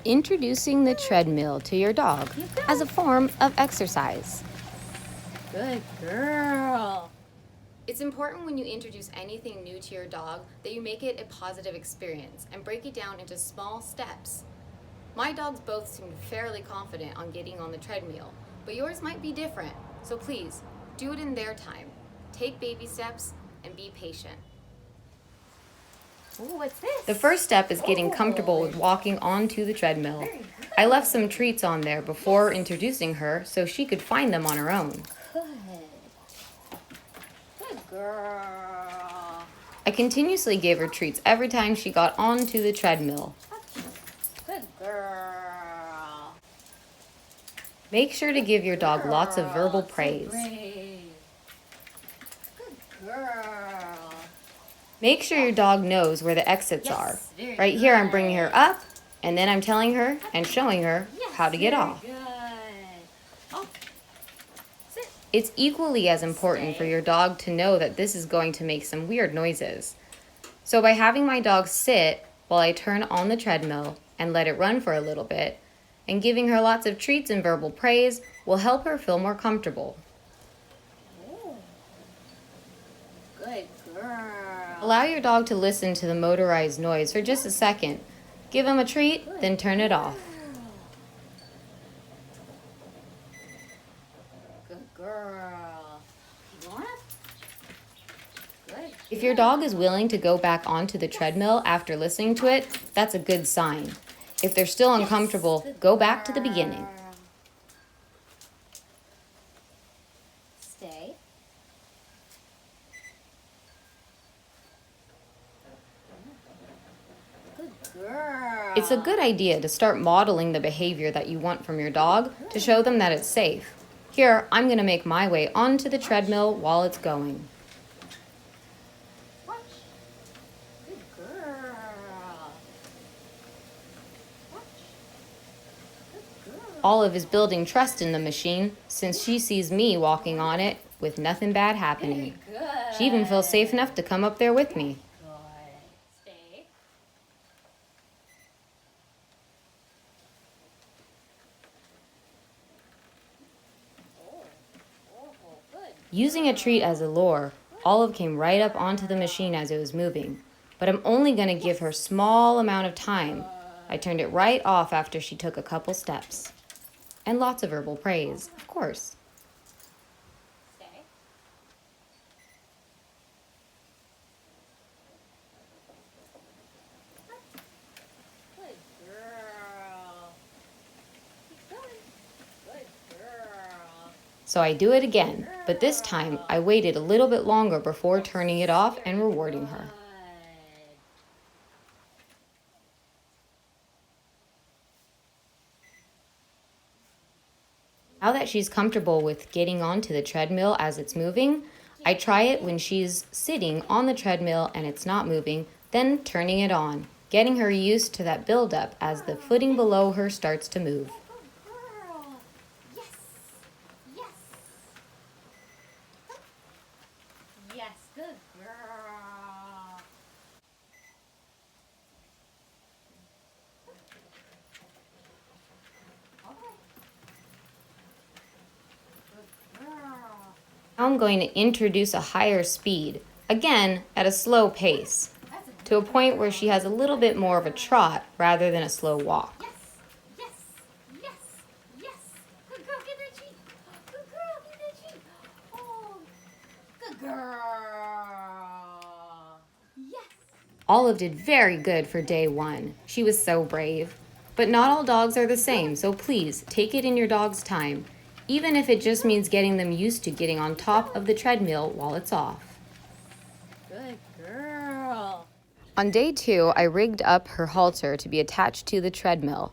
Introducing the treadmill to your dog as a form of exercise. Good girl. It's important when you introduce anything new to your dog that you make it a positive experience and break it down into small steps. My dogs both seemed fairly confident on getting on the treadmill, but yours might be different, so please, do it in their time. Take baby steps and be patient. Ooh, what's this? The first step is getting comfortable with walking onto the treadmill. I left some treats on there before introducing her so she could find them on her own. Good girl. I continuously gave her treats every time she got onto the treadmill. Good girl. Make sure to give your dog lots of verbal So praise. brave. Good girl. Make sure your dog knows where the exits are. Very Right here, I'm good. bringing her up, and then I'm telling her and showing her how to get Very off. Good. Oh. Sit. It's equally as important for your dog to know that this is going to make some weird noises. So by having my dog sit while I turn on the treadmill and let it run for a little bit, and giving her lots of treats and verbal praise will help her feel more comfortable. Ooh. Good girl. Allow your dog to listen to the motorized noise for just a second. Give him a treat, then turn it off. Good girl. You want it? Good. If your dog is willing to go back onto the treadmill after listening to it, that's a good sign. If they're still uncomfortable, go back to the beginning. Stay. Good girl. It's a good idea to start modeling the behavior that you want from your dog to show them that it's safe. Here, I'm going to make my way onto the treadmill while it's going. Watch. Good girl. Watch. Good girl. Olive is building trust in the machine since she sees me walking on it with nothing bad happening. Good. She even feels safe enough to come up there with me. Good. Stay. Good. Using a treat as a lure, Olive came right up onto the machine as it was moving, but I'm only going to give her a small amount of time. I turned it right off after she took a couple steps. And lots of verbal praise, of course. Stay. Good girl. Keep going. Good girl. So I do it again, but this time I waited a little bit longer before turning it off and rewarding her. Good. Now that she's comfortable with getting onto the treadmill as it's moving, I try it when she's sitting on the treadmill and it's not moving, then turning it on, getting her used to that buildup as the footing below her starts to move. Good girl. Yes. Yes. Yes. Good girl. Okay. Good girl. Now I'm going to introduce a higher speed, again at a slow pace, That's a to a point where she has a little bit more of a trot rather than a slow walk. yes. Yes. Yes. Yes. Good girl. Get that cheek. Good girl. Get that cheek. Oh. Good girl. Yes. Olive did very good for day 1. She was so brave. But not all dogs are the same, so please take it in your dog's time, even if it just means getting them used to getting on top of the treadmill while it's off. Good girl. On day 2, I rigged up her halter to be attached to the treadmill.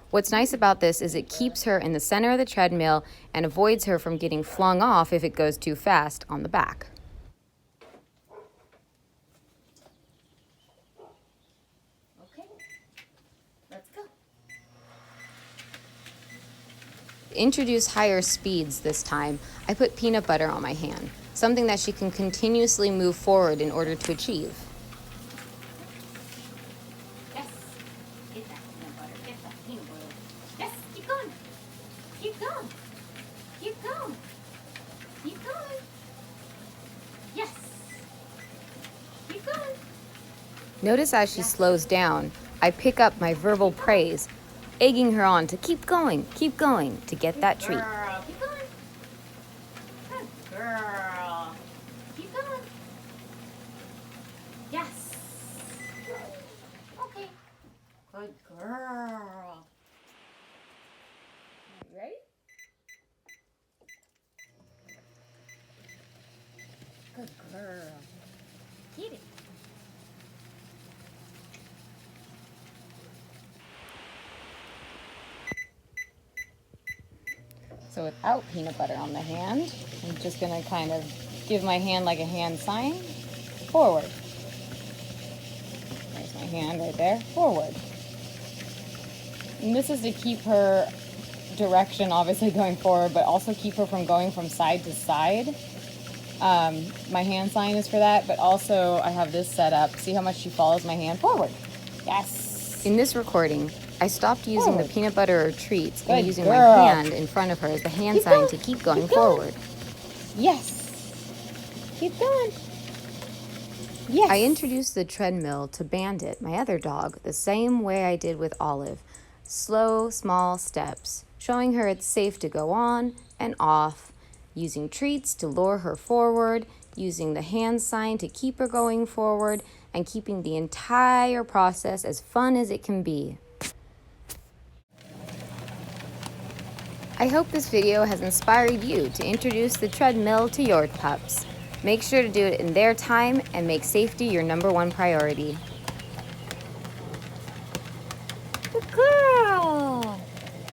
What's nice about this is it keeps her in the center of the treadmill and avoids her from getting flung off if it goes too fast on the back. Okay. Let's go. To introduce higher speeds this time, I put peanut butter on my hand, something that she can continuously move forward in order to achieve. Yes. Get that peanut butter. Get that peanut Notice as she slows down, I pick up my verbal praise, egging her on to keep going, to get that treat. Girl, keep going. Good girl. Keep going. Yes. Okay. Good girl. You ready? Good girl. Get it. So without peanut butter on the hand, I'm just gonna kind of give my hand like a hand sign, forward. There's my hand right there, forward. And this is to keep her direction obviously going forward, but also keep her from going from side to side. My hand sign is for that, but also I have this set up. See how much she follows my hand forward? Yes. In this recording, I stopped using the peanut butter or treats and using my hand in front of her as the hand sign to keep going forward. Yes. Keep going. Yes. I introduced the treadmill to Bandit, my other dog, the same way I did with Olive. Slow, small steps, showing her it's safe to go on and off, using treats to lure her forward, using the hand sign to keep her going forward, and keeping the entire process as fun as it can be. I hope this video has inspired you to introduce the treadmill to your pups. Make sure to do it in their time and make safety your #1 priority.